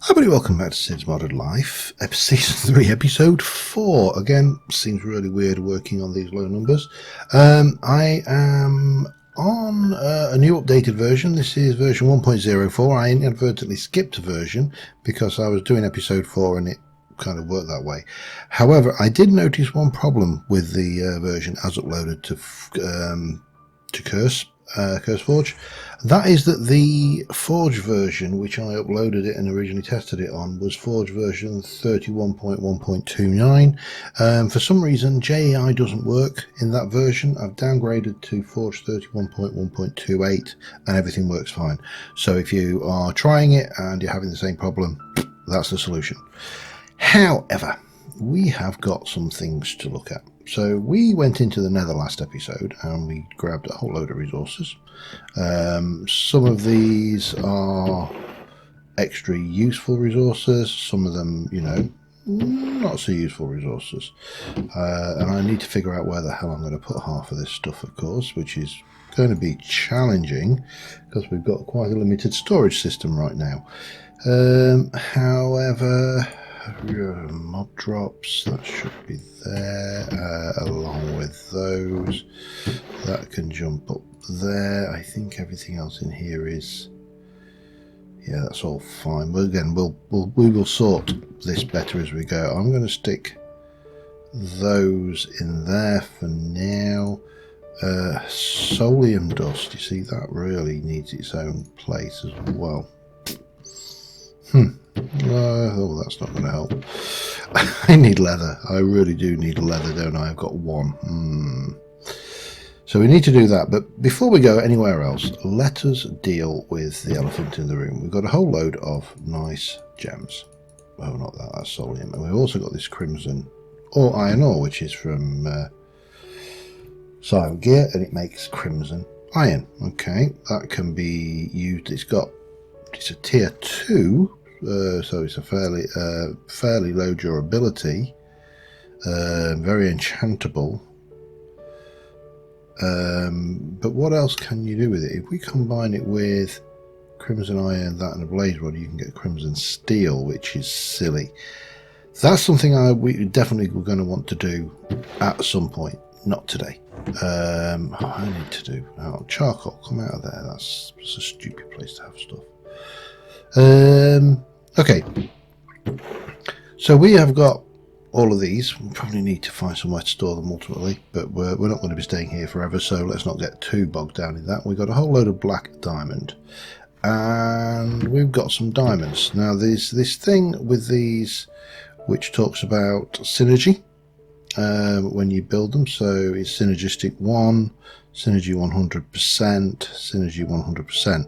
Hi everybody, welcome back to Cids Modded Life, Season 3, Episode 4. Again, seems really weird working on these low numbers. I am on a new updated version. This is version 1.04. I inadvertently skipped a version because I was doing Episode 4 and it kind of worked that way. However, I did notice one problem with the version as uploaded to CurseForge. That is that the Forge version, which I uploaded it and originally tested it on, was Forge version 31.1.29. For some reason, JEI doesn't work in that version. I've downgraded to Forge 31.1.28 and everything works fine. So if you are trying it and you're having the same problem, that's the solution. However, we have got some things to look at. So we went into the Nether last episode and we grabbed a whole load of resources. Some of these are extra useful resources, some of them, you know, not so useful resources. And I need to figure out where the hell I'm going to put half of this stuff, of course, which is going to be challenging because we've got quite a limited storage system right now. However, mob drops, that should be there, along with those. That can jump up there. I think everything else in here is, yeah, that's all fine. But again, we will sort this better as we go. I'm going to stick those in there for now. Solium dust, you see, that really needs its own place as well. Oh, that's not going to help. I need leather. I really do need leather, don't I? I've got one. So we need to do that. But before we go anywhere else, let us deal with the elephant in the room. We've got a whole load of nice gems. Oh, not that. That's solium. And we've also got this crimson or iron ore, which is from Silent Gear, and it makes crimson iron. Okay, that can be used. It's a tier 2. So it's a fairly low durability, very enchantable. But what else can you do with it? If we combine it with crimson iron, that and a blaze rod, you can get crimson steel, which is silly. That's something we definitely were going to want to do at some point, not today. I need to do charcoal. Come out of there. That's a stupid place to have stuff. Okay, so we have got all of these. We probably need to find somewhere to store them ultimately, but we're not going to be staying here forever, so let's not get too bogged down in that. We've got a whole load of black diamond, and we've got some diamonds. Now there's this thing with these which talks about synergy when you build them. So it's synergistic 1, synergy 100%, synergy 100%,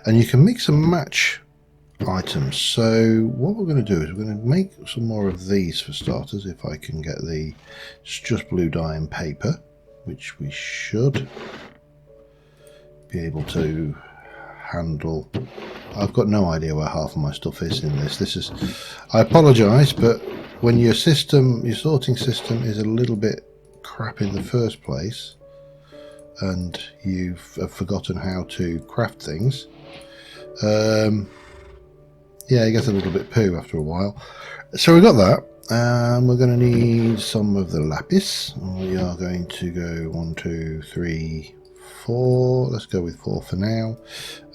and you can mix and match items. So what we're going to do is we're going to make some more of these for starters. If I can get it's just blue dye and paper, which we should be able to handle. I've got no idea where half of my stuff is in this. I apologize, but when your sorting system is a little bit crap in the first place and you've forgotten how to craft things, yeah, it gets a little bit poo after a while. So we've got that, and we're going to need some of the lapis. We are going to go 1, 2, 3, 4. Let's go with 4 for now,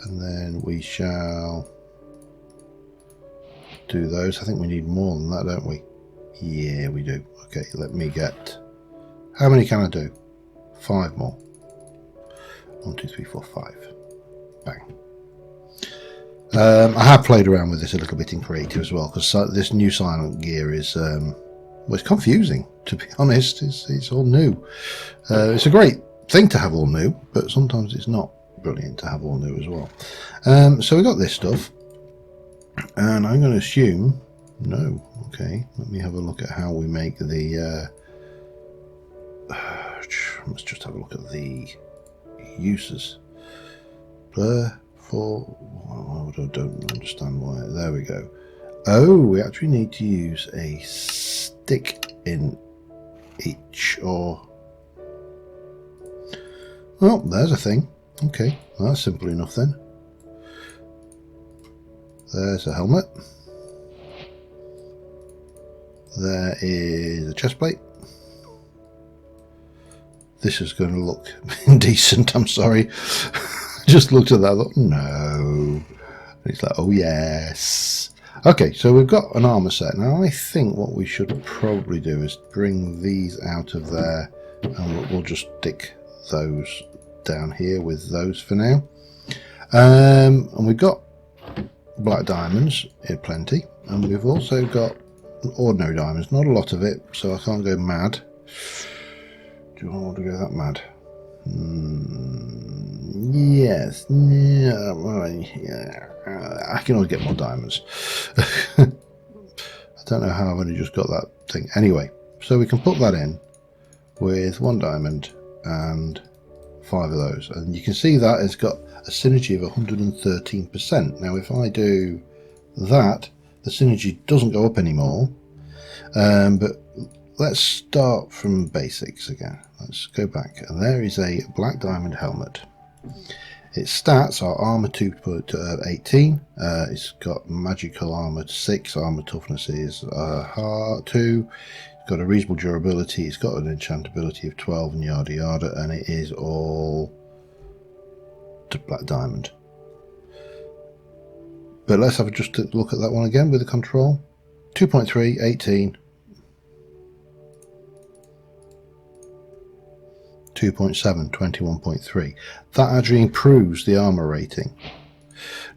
and then we shall do those. I think we need more than that, don't we? Yeah, we do. Okay, let me get... How many can I do? 5 more. 1, 2, 3, 4, 5. Bang. I have played around with this a little bit in creative as well, because this new Silent Gear is well, it's confusing, to be honest. It's all new. It's a great thing to have all new, but sometimes it's not brilliant to have all new as well. So we got this stuff, and I'm going to assume no. Okay, let me have a look at how we make the let's just have a look at the uses. I don't understand why. There we go. Oh, we actually need to use a stick in each, or... Well, there's a thing. Okay, well, that's simple enough then. There's a helmet. There is a chest plate. This is going to look indecent, I'm sorry. Just looked at that, I thought, no. And it's like, oh yes. Okay, so we've got an armor set. Now I think what we should probably do is bring these out of there, and we'll just stick those down here with those for now. And we've got black diamonds in plenty, and we've also got ordinary diamonds. Not a lot of it, so I can't go mad. Do I want to go that mad? Yes. Yeah. I can always get more diamonds. I don't know how I've only just got that thing. Anyway, so we can put that in with 1 diamond and 5 of those. And you can see that it's got a synergy of 113%. Now, if I do that, the synergy doesn't go up anymore. But let's start from basics again. Let's go back, and there is a black diamond helmet. Its stats are armor 2.18. It's got magical armor 6. Armor toughness is 2. It's got a reasonable durability. It's got an enchantability of 12 and yada yada, and it is all to black diamond. But let's have just a look at that one again with the control. 2.3, 18. 2.7, 21.3. That actually improves the armor rating.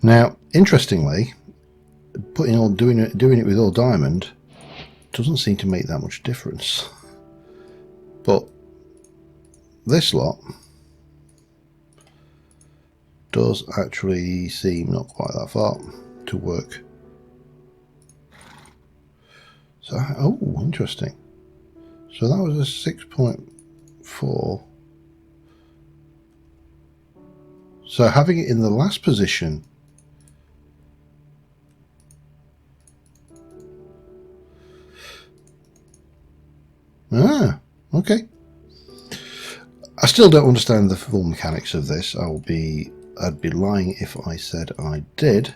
Now, interestingly, doing it with all diamond doesn't seem to make that much difference. But this lot does actually seem not quite that far to work. So, oh, interesting. So that was a 6.4. So having it in the last position okay. I still don't understand the full mechanics of this. I'd be lying if I said I did,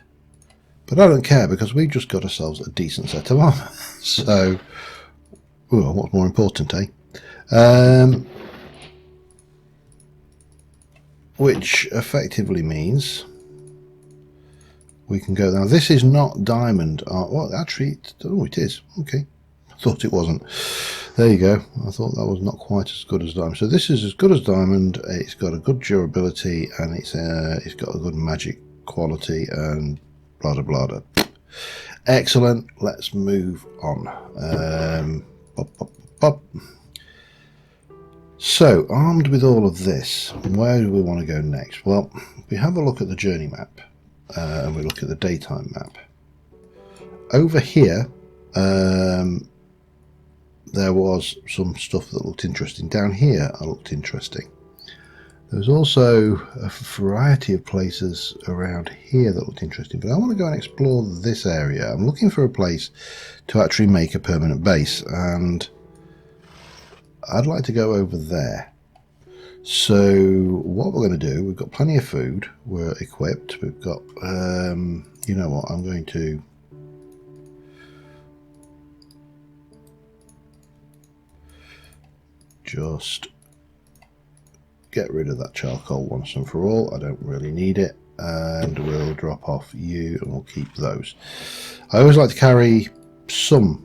but I don't care because we've just got ourselves a decent set of armor. So, well, what's more important, eh? Which effectively means we can go. Now, this is not diamond art. Well, actually, oh, it is. Okay. I thought it wasn't. There you go. I thought that was not quite as good as diamond. So this is as good as diamond. It's got a good durability, and it's got a good magic quality, and blah blah blah. Blah. Excellent. Let's move on. Pop. So, armed with all of this, where do we want to go next? Well, we have a look at the journey map, and we look at the daytime map. Over here, there was some stuff that looked interesting. Down here, I looked interesting. There's also a variety of places around here that looked interesting, but I want to go and explore this area. I'm looking for a place to actually make a permanent base, and I'd like to go over there. So what we're going to do, we've got plenty of food, we're equipped, we've got, you know what, I'm going to just get rid of that charcoal once and for all. I don't really need it, and we'll drop off you and we'll keep those. I always like to carry some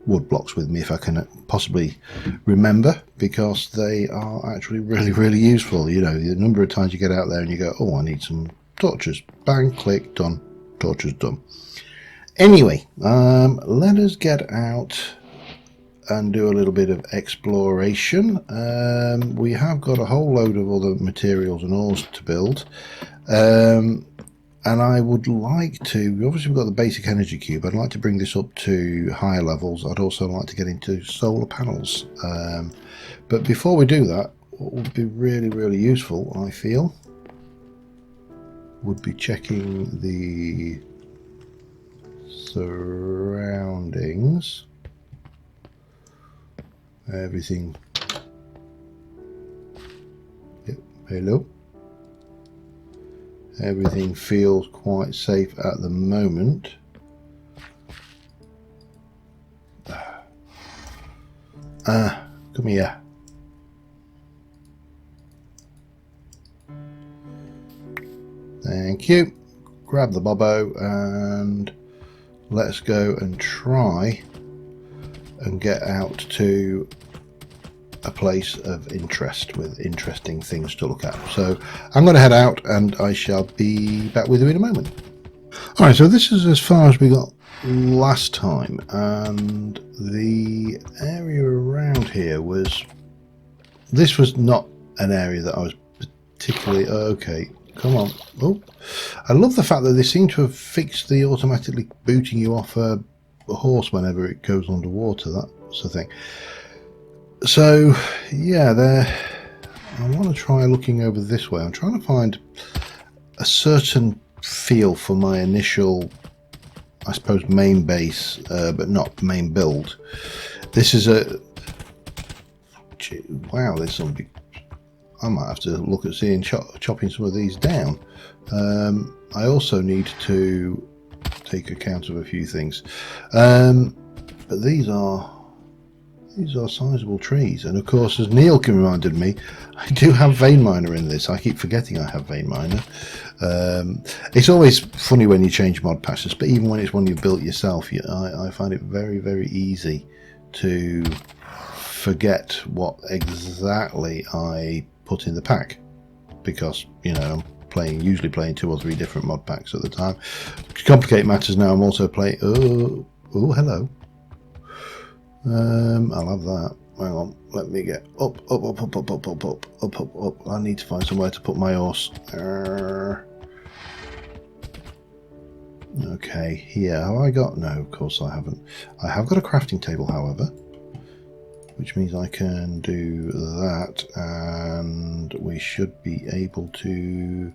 wood blocks with me if I can possibly remember, because they are actually really useful. You know, the number of times you get out there and you go, oh, I need some torches, bang, click, done, torches done. Anyway, let us get out and do a little bit of exploration. We have got a whole load of other materials and ores to build, and I would like to, obviously we've got the basic energy cube, I'd like to bring this up to higher levels. I'd also like to get into solar panels, but before we do that, what would be really useful, I feel, would be checking the surroundings. Everything. Yep. Hello. Everything feels quite safe at the moment. Come here. Thank you. Grab the bobbo and let's go and try and get out to a place of interest with interesting things to look at. So I'm going to head out and I shall be back with you in a moment. Alright, so this is as far as we got last time, and the area around here was... This was not an area that I was particularly... Okay, come on. Oh, I love the fact that they seem to have fixed the automatically booting you off a horse whenever it goes underwater, that sort of thing. So, yeah, I want to try looking over this way. I'm trying to find a certain feel for my initial, I suppose, main base, but not main build. This is a... Wow, there's some big... I might have to look at seeing chopping some of these down. I also need to take account of a few things. But these are sizable trees, and of course, as Neil reminded me, I do have vein miner in this. I keep forgetting I have vein miner. It's always funny when you change mod patches, but even when it's one you've built yourself, I find it very, very easy to forget what exactly I put in the pack, because, you know, I'm usually playing 2 or 3 different mod packs at the time. To complicate matters now, I'm also playing... Oh, hello. I'll have that. Hang on, let me get up. I need to find somewhere to put my horse. Okay, here. Have I got... No, of course I haven't. I have got a crafting table, however, which means I can do that, and we should be able to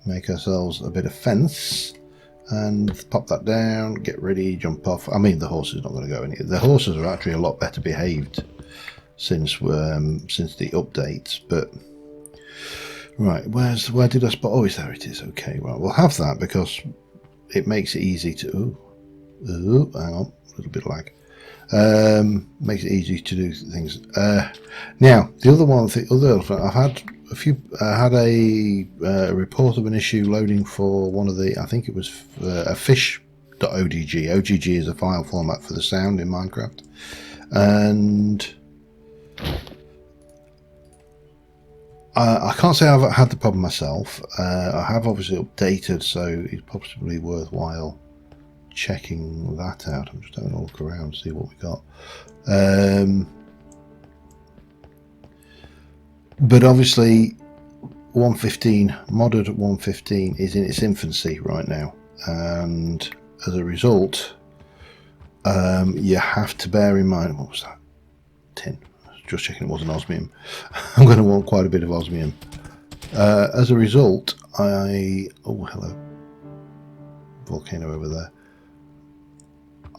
make ourselves a bit of fence. And pop that down, get ready, jump off. I mean, the horse is not going to go anywhere. The horses are actually a lot better behaved since the updates. But right, where did I spot? Oh, there it is. Okay, well, we'll have that because it makes it easy to. Ooh, hang on, a little bit of lag. Makes it easy to do things. Now, the other one, I've had a few. I had a report of an issue loading for one of the. I think it was a fish.odg. OGG is a file format for the sound in Minecraft, and I can't say I've had the problem myself. I have obviously updated, so it's possibly worthwhile checking that out. I'm just having a look around, see what we got. But obviously 1.15, modded 1.15 is in its infancy right now, and as a result, you have to bear in mind... What was that? Tin. Just checking it wasn't osmium. I'm going to want quite a bit of osmium. As a result, oh, hello. Volcano over there.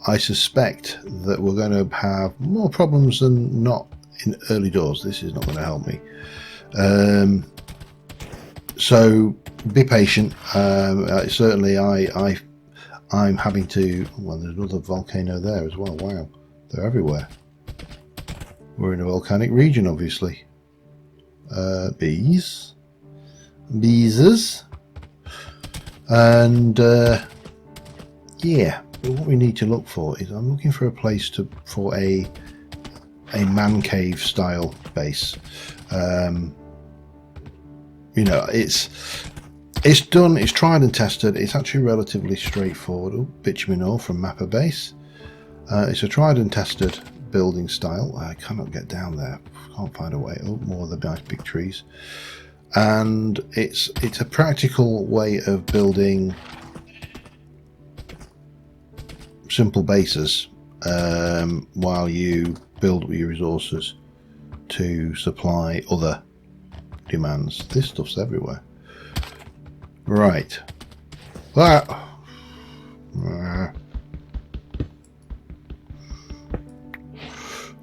I suspect that we're going to have more problems than not in early doors. This is not going to help me. So be patient. Certainly I'm having to... Well, there's another volcano there as well. Wow, they're everywhere. We're in a volcanic region, obviously. Bees. Beeses. And yeah, what we need to look for is... I'm looking for a place for a man cave style base. You know, it's done, it's tried and tested. It's actually relatively straightforward. Oh, bitumen ore from Mapper Base. It's a tried and tested building style. I cannot get down there, can't find a way. Oh, more of the nice big trees. And it's a practical way of building simple bases while you build up your resources to supply other demands. This stuff's everywhere. Right. That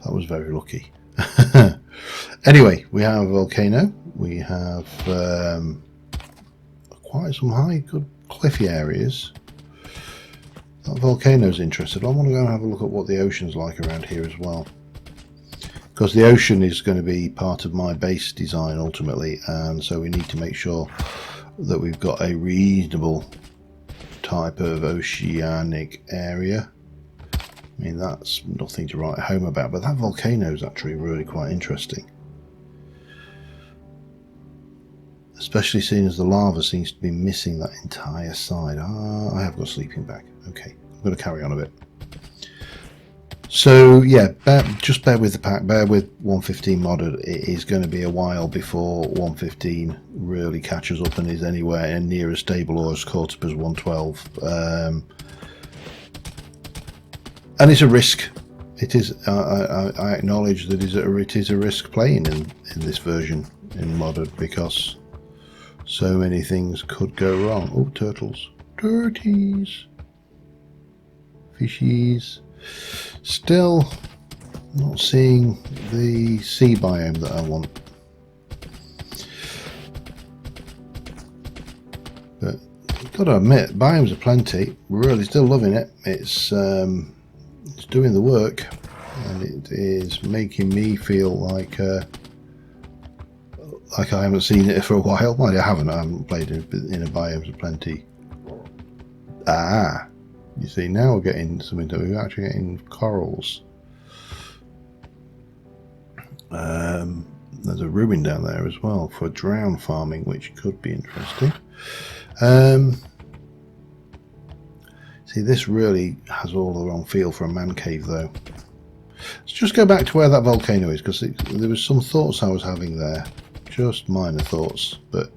was very lucky. Anyway, we have a volcano. We have quite some high, good cliffy areas. That volcano's interested. I want to go and have a look at what the ocean's like around here as well. because the ocean is going to be part of my base design ultimately, and so we need to make sure that we've got a reasonable type of oceanic area. I mean, that's nothing to write home about, but that volcano is actually really quite interesting, especially seeing as the lava seems to be missing that entire side. I have got a sleeping bag. Okay, I'm going to carry on a bit. So yeah, just bear with the pack, bear with 115 modded. It is going to be a while before 115 really catches up and is anywhere near as stable or as caught up as 112. And it's a risk. It is. I acknowledge that it is a risk playing in this version in modded, because so many things could go wrong. Oh, turtles, turties, fishies. Still not seeing the sea biome that I want, but I've got to admit, biomes are plenty. We're really still loving it. It's doing the work, and it is making me feel like I haven't seen it for a while. Well, I haven't played in a biomes of plenty. You see, now we're getting something that we're actually getting corals. There's a ruin down there as well for drown farming, which could be interesting. See, this really has all the wrong feel for a man cave, though. Let's just go back to where that volcano is, because there was some thoughts I was having there, just minor thoughts, but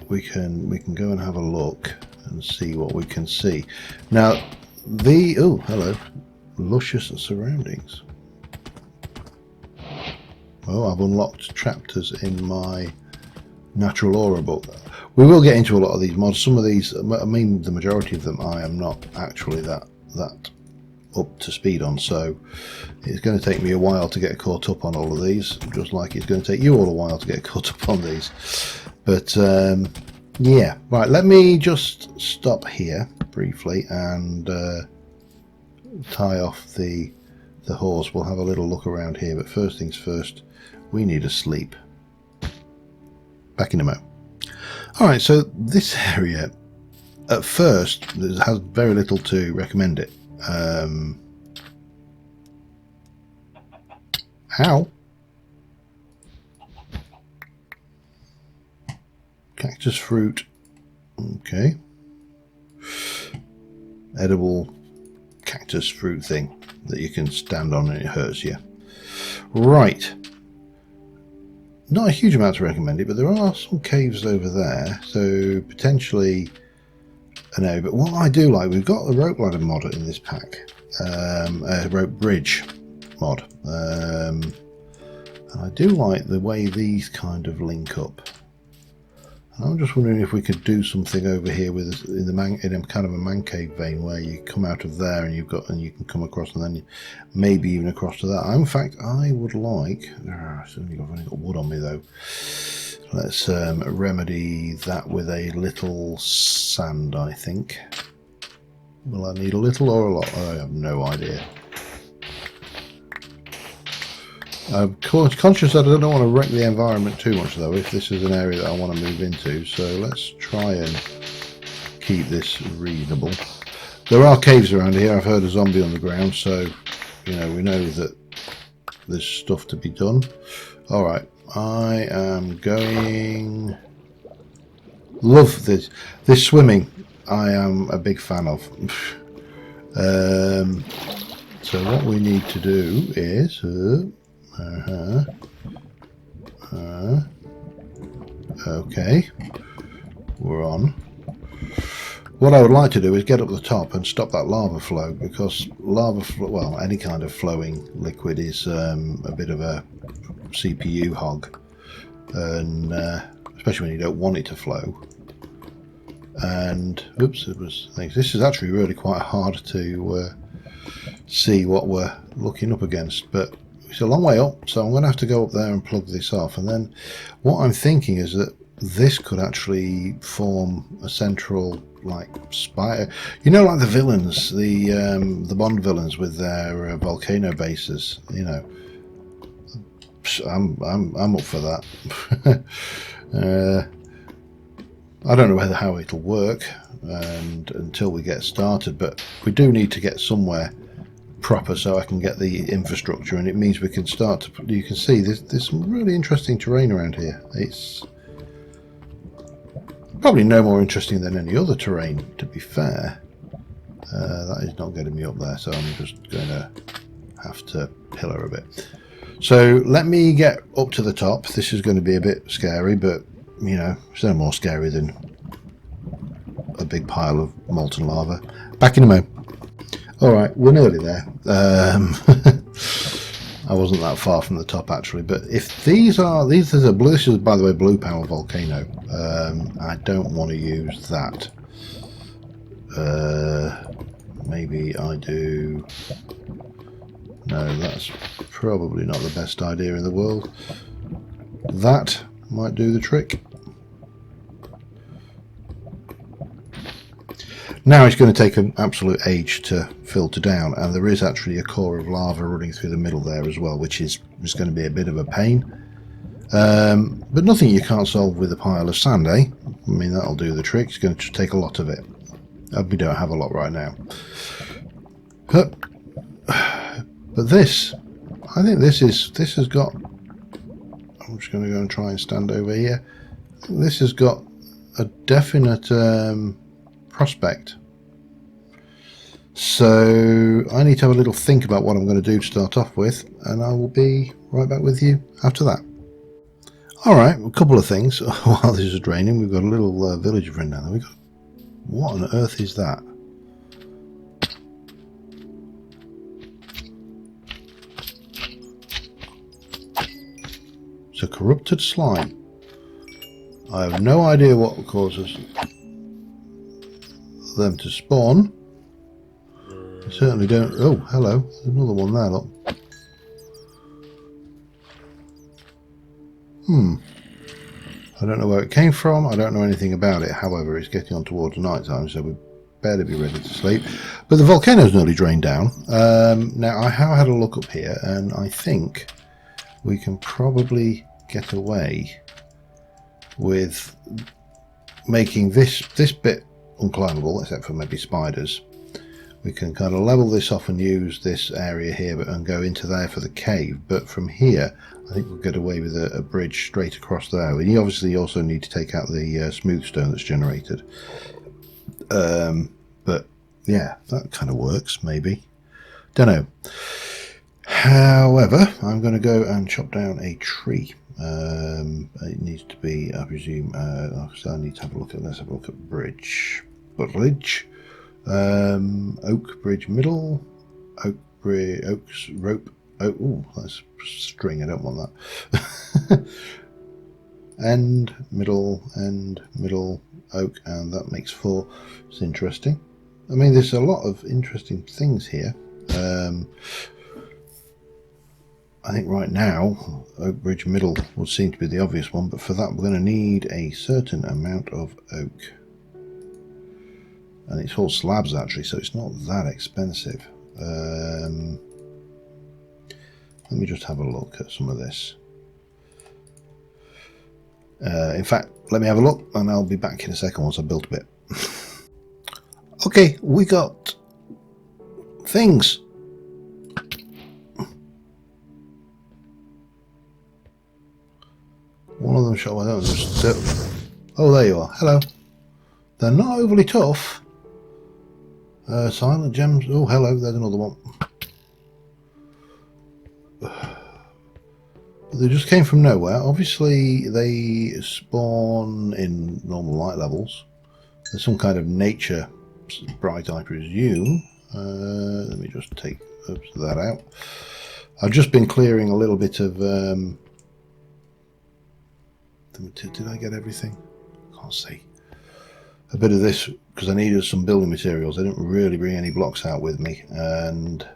we can go and have a look and see what we can see. Now, oh, hello, luscious surroundings. Oh, I've unlocked chapters in my natural aura book. We will get into a lot of these mods. Some of these, I mean, the majority of them, I am not actually that up to speed on, so it's going to take me a while to get caught up on all of these, just like it's going to take you all a while to get caught up on these. But yeah, right, let me just stop here briefly and tie off the horse. We'll have a little look around here, but first things first, we need a sleep. Back in a moment. Alright, so this area at first has very little to recommend it. Ow. Cactus fruit. Okay. Edible cactus fruit thing that you can stand on and it hurts you. Right. Not a huge amount to recommend it, but there are some caves over there, so potentially an area. But what I do like, we've got a rope ladder mod in this pack, a rope bridge mod, and I do like the way these kind of link up. I'm just wondering if we could do something over here with in a kind of a man cave vein, where you come out of there and you can come across, and then maybe even across to that. In fact, I would like. I've only got wood on me though. Let's remedy that with a little sand. I think. Will I need a little or a lot? I have no idea. I'm conscious that I don't want to wreck the environment too much, though, if this is an area that I want to move into, so let's try and keep this reasonable. There are caves around here. I've heard a zombie on the ground, so you know, we know that there's stuff to be done. Alright, I am going... Love this swimming. I am a big fan of. So what we need to do is... okay, we're on. What I would like to do is get up the top and stop that lava flow, because well, any kind of flowing liquid is a bit of a CPU hog, and especially when you don't want it to flow. And oops, this is actually really quite hard to see what we're looking up against, but it's a long way up, so I'm going to have to go up there and plug this off. And then what I'm thinking is that this could actually form a central, like, spire. You know, like the villains, the Bond villains with their volcano bases. You know, I'm up for that. I don't know how it'll work, and until we get started, but we do need to get somewhere proper so I can get the infrastructure, and it means we can start to. You can see there's some really interesting terrain around here. It's probably no more interesting than any other terrain, to be fair. That is not getting me up there, so I'm just going to have to pillar a bit. So let me get up to the top. This is going to be a bit scary, but you know, it's no more scary than a big pile of molten lava. Back in a moment. Alright, we're nearly there. I wasn't that far from the top actually, but if these is a blue, this is by the way blue power volcano. I don't want to use that. Maybe I do. No, that's probably not the best idea in the world. That might do the trick. Now it's going to take an absolute age to filter down, and there is actually a core of lava running through the middle there as well, which is going to be a bit of a pain. But nothing you can't solve with a pile of sand, eh? I mean, that'll do the trick. It's going to take a lot of it. We don't have a lot right now. But this, I think this has got. I'm just going to go and try and stand over here. This has got a definite prospect. So I need to have a little think about what I'm going to do to start off with, and I will be right back with you after that. Alright, a couple of things. While this is draining, we've got a little village friend down there. What on earth is that? It's a corrupted slime. I have no idea what causes them to spawn. I certainly don't. Oh, hello. There's another one there, look. I don't know where it came from. I don't know anything about it. However, it's getting on towards night time, so we better be ready to sleep. But the volcano's nearly drained down. Now, I have had a look up here, and I think we can probably get away with making this bit unclimbable, except for maybe spiders. We can kind of level this off and use this area here and go into there for the cave. But from here, I think we'll get away with a bridge straight across there. And you obviously also need to take out the smooth stone that's generated. But yeah, that kind of works, maybe. Don't know. However, I'm going to go and chop down a tree. It needs to be, I presume, so I need to have a look at, let's have a look at bridge. Oak bridge middle, oaks rope. Oh, that's string. I don't want that. End middle, oak, and that makes 4. It's interesting. I mean, there's a lot of interesting things here. I think right now, oak bridge middle would seem to be the obvious one, but for that we're going to need a certain amount of oak. And it's all slabs actually, so it's not that expensive. Let me just have a look at some of this. In fact, let me have a look and I'll be back in a second once I've built a bit. Okay, we got things. One of them shot. Oh, there you are. Hello. They're not overly tough. Silent gems. Oh, hello. There's another one. They just came from nowhere. Obviously, they spawn in normal light levels. There's some kind of nature sprite, I presume. Let me just take that out. I've just been clearing a little bit of. Did I get everything? Can't see. A bit of this because I needed some building materials. I didn't really bring any blocks out with me, and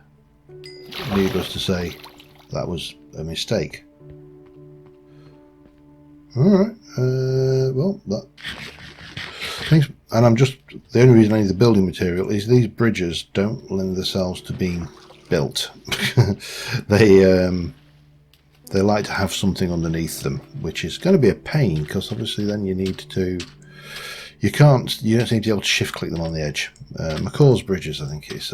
needless to say, that was a mistake. Alright, well, that... Thanks. And I'm just... The only reason I need the building material is these bridges don't lend themselves to being built. They like to have something underneath them, which is going to be a pain, because obviously then you need to... You don't seem to be able to shift click them on the edge. McCaw's bridges, I think, is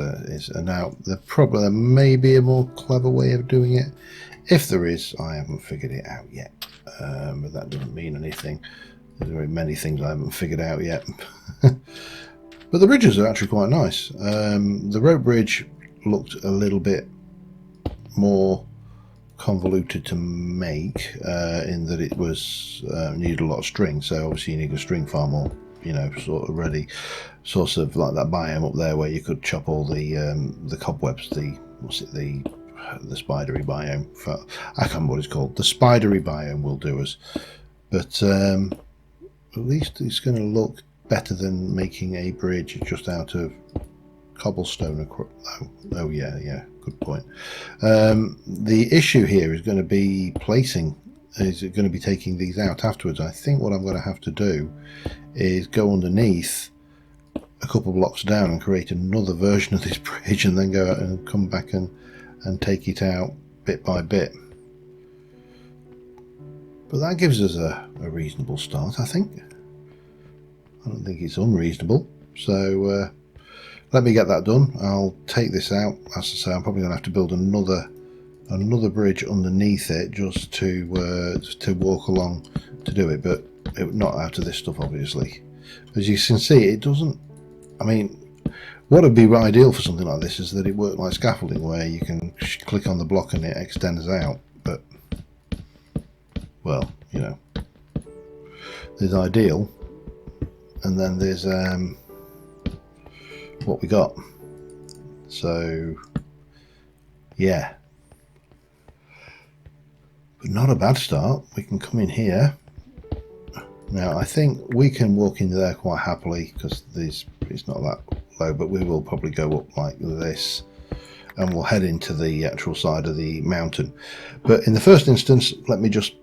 now there may be a more clever way of doing it. If there is, I haven't figured it out yet. But that doesn't mean anything. There's very many things I haven't figured out yet. But the bridges are actually quite nice. The rope bridge looked a little bit more convoluted to make, in that it was needed a lot of string. So obviously you need a string farm, or sort of ready, sort of like that biome up there where you could chop all the cobwebs. The spidery biome. I can't remember what it's called. The spidery biome will do us, but at least it's going to look better than making a bridge just out of cobblestone. Oh yeah, good point. The issue here is going to be placing. Is it going to be taking these out afterwards? I think what I'm going to have to do is go underneath a couple of blocks down and create another version of this bridge, and then go out and come back and take it out bit by bit. But that gives us a reasonable start, I think. I don't think it's unreasonable. So let me get that done. I'll take this out. As I say, I'm probably going to have to build another bridge underneath it just to walk along to do it, but not out of this stuff, obviously. As you can see, it doesn't... I mean, what would be ideal for something like this is that it worked like scaffolding, where you can click on the block and it extends out. But, well, there's ideal, and then there's what we got. So, yeah. But not a bad start. We can come in here. Now, I think we can walk in there quite happily, because it's not that low, but we will probably go up like this, and we'll head into the actual side of the mountain. But in the first instance, let me just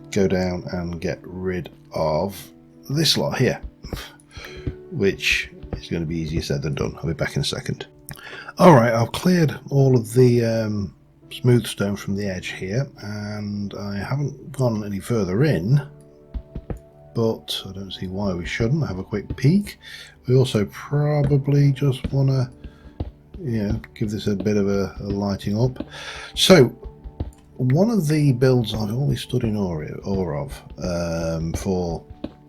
go down and get rid of this lot here, which is going to be easier said than done. I'll be back in a second. Alright, I've cleared all of the smooth stone from the edge here, and I haven't gone any further in, but I don't see why we shouldn't. Have a quick peek. We also probably just want to give this a bit of a lighting up. So one of the builds I've always stood in awe of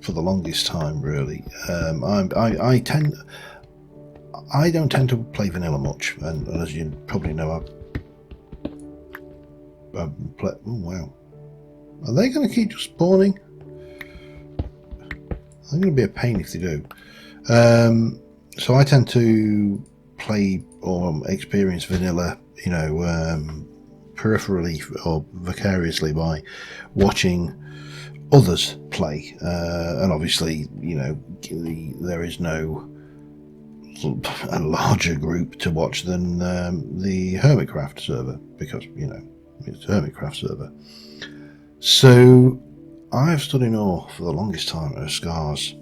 for the longest time, really. I don't tend to play vanilla much, and as you probably know, oh wow, are they going to keep just spawning? They're going to be a pain if they do. So I tend to play or experience vanilla, peripherally or vicariously by watching others play, and obviously, there is no a larger group to watch than the Hermitcraft server, because it's a Hermitcraft server. So I've stood in awe for the longest time at Scar's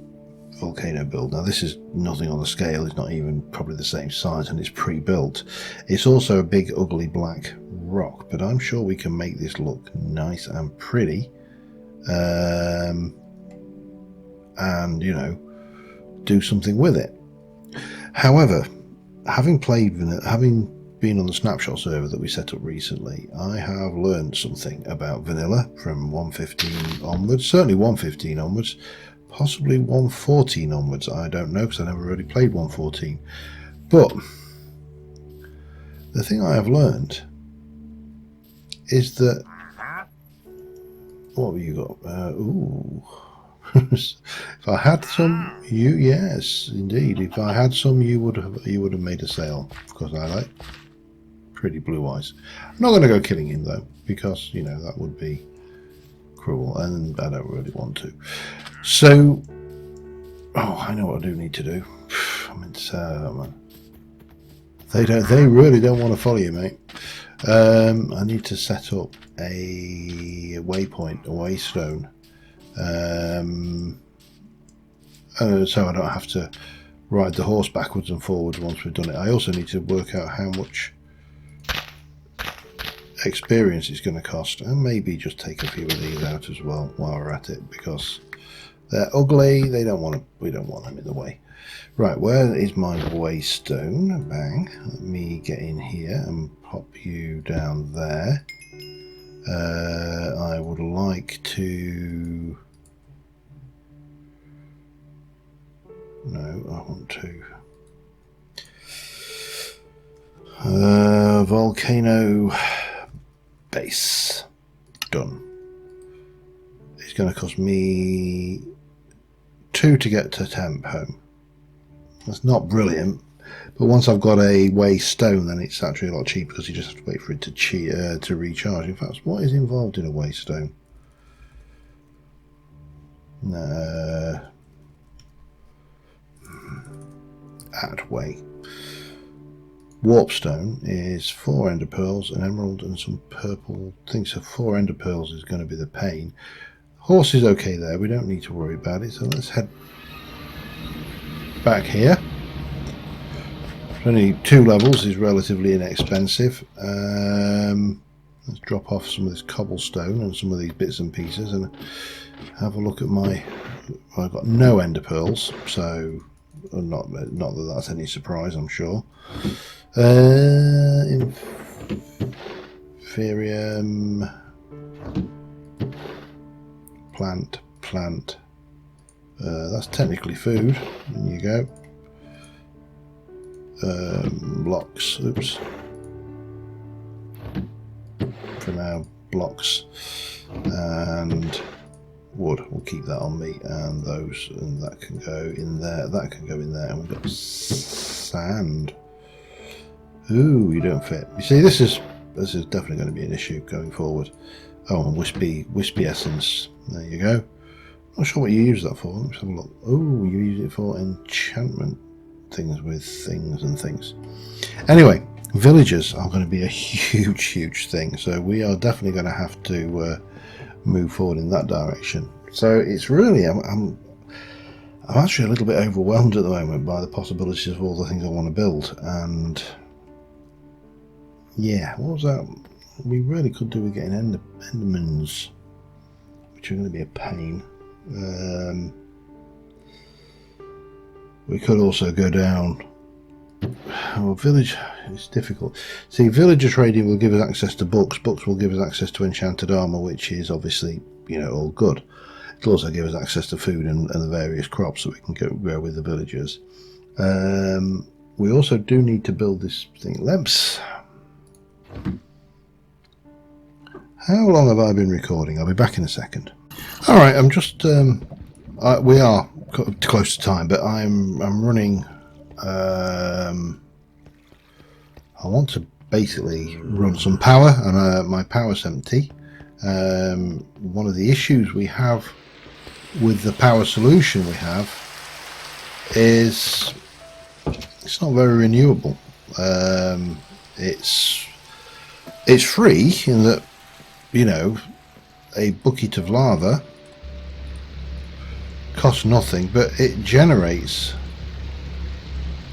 volcano build. Now, this is nothing on the scale. It's not even probably the same size, and it's pre-built. It's also a big ugly black rock, but I'm sure we can make this look nice and pretty, and do something with it. However, having been on the snapshot server that we set up recently, I have learned something about vanilla from 1.15 onwards, certainly 1.15 onwards, possibly 1.14 onwards. I don't know, because I never really played 1.14. But the thing I have learned is that... What have you got? Ooh. If I had some, yes, indeed. If I had some, you would have made a sale, because I like pretty blue eyes. I'm not going to go killing him though, because that would be cruel, and I don't really want to. So, I know what I do need to do. I mean, they really don't want to follow you, mate. I need to set up a waypoint, a waystone, So I don't have to ride the horse backwards and forwards once we've done it. I also need to work out how much experience it's going to cost, and maybe just take a few of these out as well while we're at it, because they're ugly. We don't want them in the way. Right, where is my waystone? Bang. Let me get in here and pop you down there. I would like to... No, I want to... volcano base. Done. It's going to cost me 2 to get to temp home. That's not brilliant, but once I've got a waystone, then it's actually a lot cheaper, because you just have to wait for it to recharge. In fact, what is involved in a waystone? Add way. Warpstone is 4 ender pearls, an emerald, and some purple things. So 4 ender pearls is going to be the pain. Horse is okay there. We don't need to worry about it. So let's head back here. Only 2 levels is relatively inexpensive. Let's drop off some of this cobblestone and some of these bits and pieces, and have a look at my... I've got no ender pearls, so not that that's any surprise, I'm sure. Inferium, plant. That's technically food. There you go. Blocks. Oops. For now, blocks and wood. We'll keep that on me, and those, and that can go in there. That can go in there, and we've got sand. Ooh, you don't fit. You see, this is definitely going to be an issue going forward. Oh, and wispy essence. There you go. Not sure what you use that for. Let's have a look. Oh, you use it for enchantment things with things and things. Anyway, villagers are going to be a huge thing, so we are definitely going to have to move forward in that direction. So it's really, I'm actually a little bit overwhelmed at the moment by the possibilities of all the things I want to build. And yeah, what was that? We really could do with getting endermans, which are going to be a pain. We could also go down. Well, village, it's difficult. See, villager trading will give us access to books. Books will give us access to enchanted armor, which is obviously, all good. It'll also give us access to food and the various crops that we can grow with the villagers. We also do need to build this thing. Lamps. How long have I been recording? I'll be back in a second. All right, I'm just. We are close to time, but I'm running. I want to basically run some power, and my power's empty. One of the issues we have with the power solution we have is it's not very renewable. It's free in that, a bucket of lava costs nothing, but it generates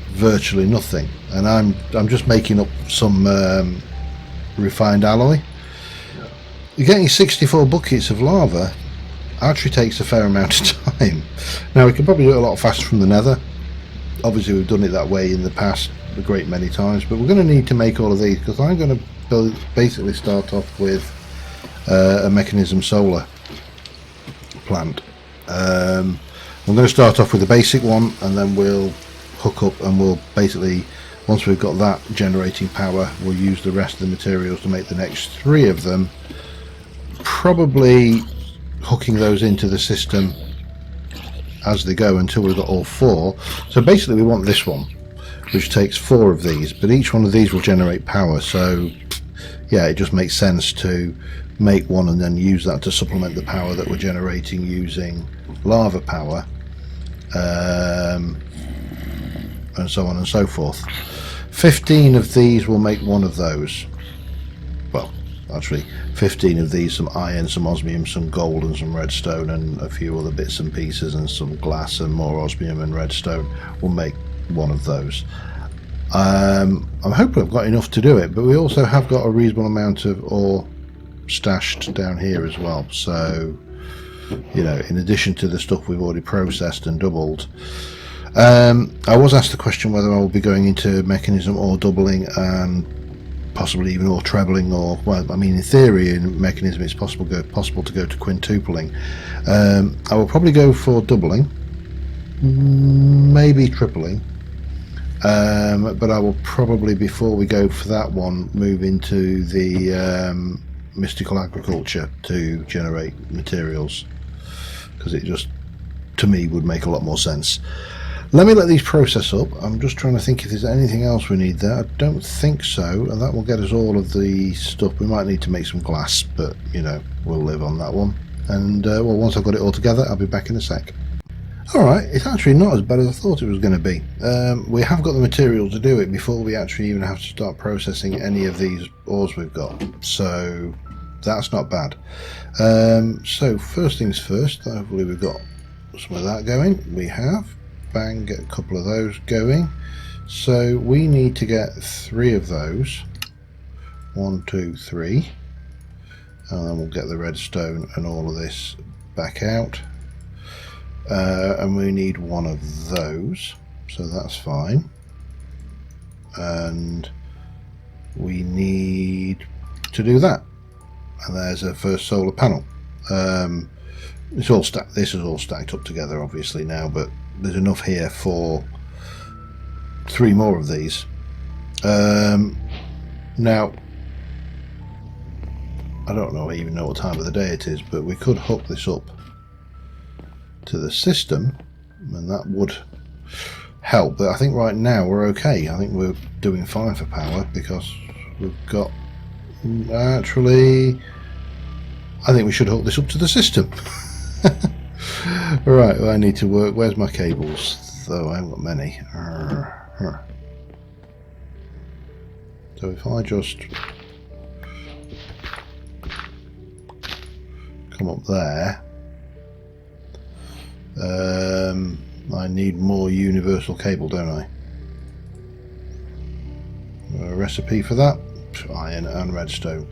virtually nothing, and I'm just making up some refined alloy. Getting 64 buckets of lava actually takes a fair amount of time. Now we can probably do it a lot faster from the nether. Obviously we've done it that way in the past a great many times, but we're going to need to make all of these, because I'm going to basically start off with a mechanism solar plant. I'm going to start off with the basic one, and then we'll hook up, and we'll basically, once we've got that generating power, we'll use the rest of the materials to make the next 3 of them, probably hooking those into the system as they go until we've got all 4. So basically we want this one, which takes 4 of these, but each one of these will generate power, so yeah, it just makes sense to make one and then use that to supplement the power that we're generating using lava power, and so on and so forth. 15 of these will make one of those. Well, actually 15 of these, some iron, some osmium, some gold and some redstone, and a few other bits and pieces, and some glass and more osmium and redstone will make one of those. I'm hoping I've got enough to do it, but we also have got a reasonable amount of ore stashed down here as well, so you know, in addition to the stuff we've already processed and doubled. I was asked the question whether I will be going into mechanism or doubling and possibly even or trebling, or, well, I mean, in theory in mechanism it's possible to go to quintupling. I will probably go for doubling, maybe tripling, but I will probably, before we go for that one, move into the mystical agriculture to generate materials, because it just, to me, would make a lot more sense. Let me let these process up. I'm just trying to think if there's anything else we need there. I don't think so, and that will get us all of the stuff. We might need to make some glass, but you know, we'll live on that one. And well, once I've got it all together, I'll be back in a sec. Alright, it's actually not as bad as I thought it was going to be. We have got the material to do it before we actually even have to start processing any of these ores we've got, so that's not bad. So first things first, hopefully we've got some of that going. We have. Bang, get a couple of those going. So we need to get 3 of those. 1, 2, 3. And then we'll get the redstone and all of this back out. And we need 1 of those, so that's fine. And we need to do that. And there's a first solar panel. It's all stacked. This is all stacked up together, obviously now, but there's enough here for 3 more of these. Now, I don't even know what time of the day it is, but we could hook this up to the system, and that would help. But I think right now we're okay. I think we're doing fine for power, because we've got, actually, I think we should hook this up to the system. Right, well, I need to work. Where's my cables? Though I haven't got many. So if I just come up there, I need more universal cable, don't I? A recipe for that? Iron and redstone.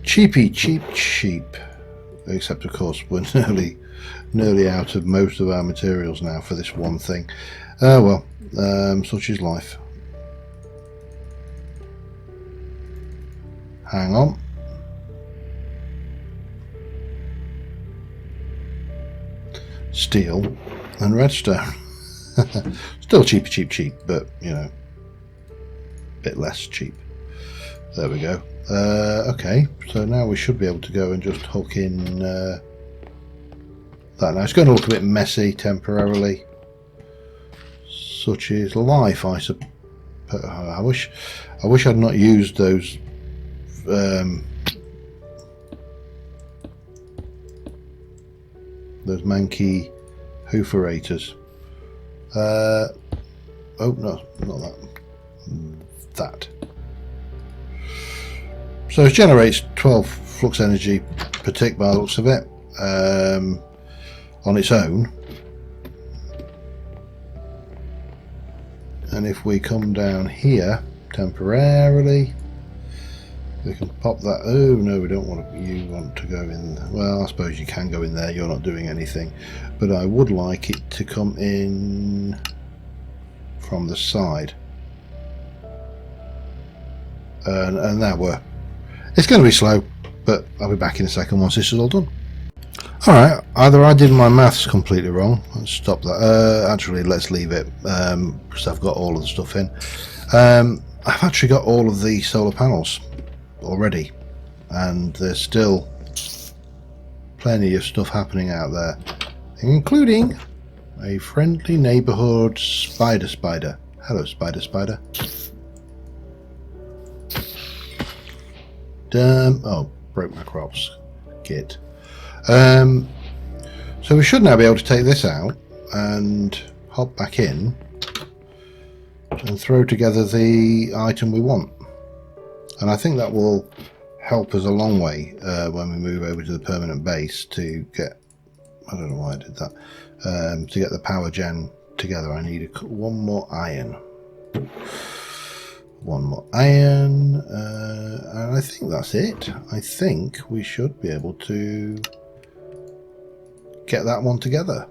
Cheapy, cheap. Except of course we're nearly out of most of our materials now for this one thing. Well, such is life. Hang on. Steel and redstone. Still cheap, but you know, a bit less cheap. There we go. Okay, so now we should be able to go and just hook in that. Now it's going to look a bit messy temporarily. Such is life, I suppose. I wish I'd not used those manky hooferators. Oh no, not that. That. So it generates 12 flux energy per tick by the looks of it, on its own. And if we come down here temporarily, we can pop that. Oh no, we don't want to. You want to go in. Well, I suppose you can go in there. You're not doing anything, but I would like it to come in from the side. And there we're. It's going to be slow, but I'll be back in a second once this is all done. Alright, either I did my maths completely wrong. Let's stop that. Actually, let's leave it, because I've got all of the stuff in. I've actually got all of the solar panels already, and there's still plenty of stuff happening out there, including a friendly neighborhood spider. Hello, spider. Oh, broke my crops. Git. So we should now be able to take this out and hop back in and throw together the item we want. And I think that will help us a long way when we move over to the permanent base to get, I don't know why I did that, to get the power gen together. I need one more iron. One more iron, and I think that's it. I think we should be able to get that one together.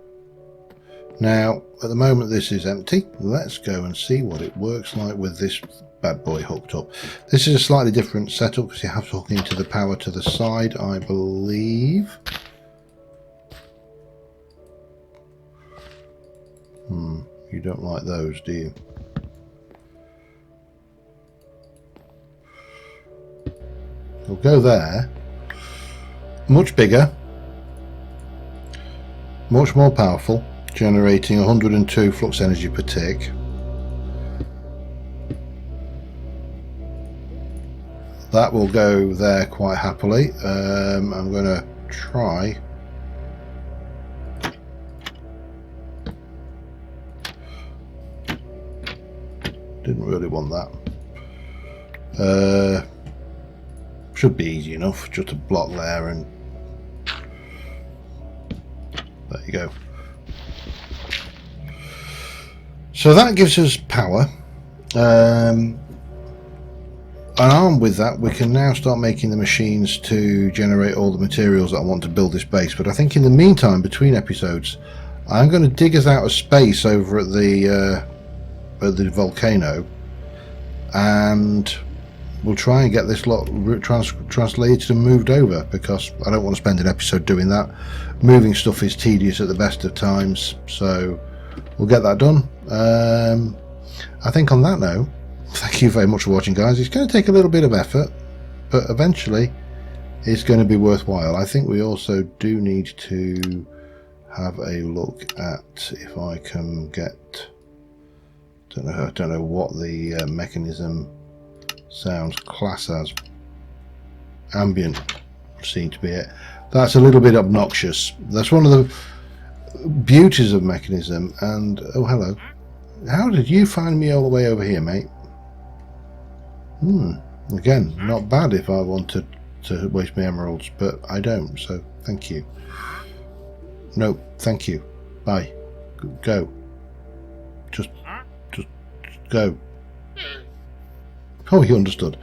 Now, at the moment this is empty. Let's go and see what it works like with this bad boy hooked up. This is a slightly different setup because you have to hook into the power to the side, I believe. You don't like those, do you? We'll go there. Much bigger, much more powerful, generating 102 flux energy per tick. That will go there quite happily. I'm going to try. Didn't really want that. Should be easy enough, just a block layer, and there you go. So that gives us power, and armed with that we can now start making the machines to generate all the materials that I want to build this base. But I think in the meantime, between episodes, I'm going to dig us out of space over at the volcano, and we'll try and get this lot translated and moved over, because I don't want to spend an episode doing that. Moving stuff is tedious at the best of times, so we'll get that done. I think on that note, thank you very much for watching, guys. It's going to take a little bit of effort, but eventually it's going to be worthwhile. I think we also do need to have a look at if I can get, I don't know what the mechanism sounds class as. Ambient seemed to be it. That's a little bit obnoxious. That's one of the beauties of mechanism. And oh, hello, how did you find me all the way over here, mate? Again, not bad if I wanted to waste my emeralds, but I don't, so thank you. No, thank you. Bye. Go. Just go. Oh, you understood.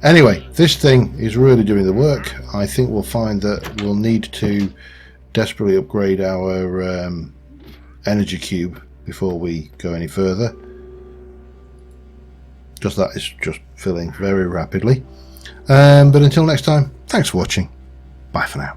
Anyway, this thing is really doing the work. I think we'll find that we'll need to desperately upgrade our energy cube before we go any further. Just that is just filling very rapidly. But until next time, thanks for watching. Bye for now.